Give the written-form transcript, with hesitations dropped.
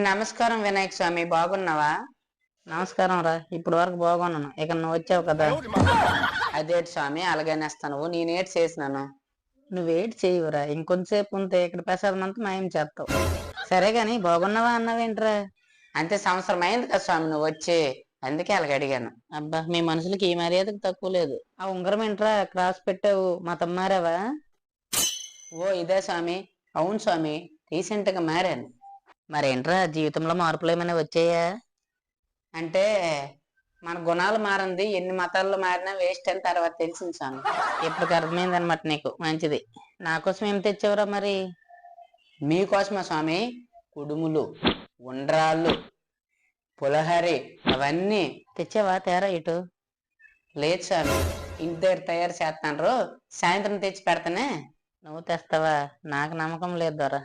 నమస్కారం వినాయక స్వామి, బాగున్నావా? నమస్కారం రా. ఇప్పుడు వరకు బాగున్నాను, ఇక నువ్వు వచ్చావు కదా. అదేటి స్వామి అలాగనేస్తాను, నేనేటి చేసినాను? నువ్వేటి చేయవురా, ఇంకొంతసేపు ఉంటే ఇక్కడ ప్రసాదం మాయం చేస్తావు. సరే గాని బాగున్నావా అన్నావేంట్రా? అంతే, సంవత్సరం అయింది కదా స్వామి నువ్వు వచ్చి, అందుకే అలాగ అడిగాను. అబ్బా, మీ మనుషులకి ఈ మర్యాదకు తక్కువ లేదు. ఆ ఉంగరం ఏంట్రా క్రాస్ పెట్టావు, మతం మారావా? ఓ ఇదే స్వామి. అవును స్వామి, రీసెంట్ గా మారాను. మరేంట్రా, జీవితంలో మార్పులు ఏమైనా వచ్చాయా? అంటే మన గుణాలు మారింది, ఎన్ని మతాల్లో మారినా వేస్ట్ అని తర్వాత తెలిసింది స్వామి. ఇప్పుడు అర్థమైంది అనమాట నీకు, మంచిది. నా కోసం ఏం తెచ్చావురా మరి? మీకోసమా స్వామి? కుడుములు, ఉండ్రాళ్ళు, పులహరి అవన్నీ. తెచ్చావా? తేరా ఇటు. లేదు స్వామి, ఇంటి దగ్గర తయారు చేస్తాను, సాయంత్రం తెచ్చి పెడతానే. నువ్వు తెస్తావా? నాకు నమ్మకం లేదు దొరా.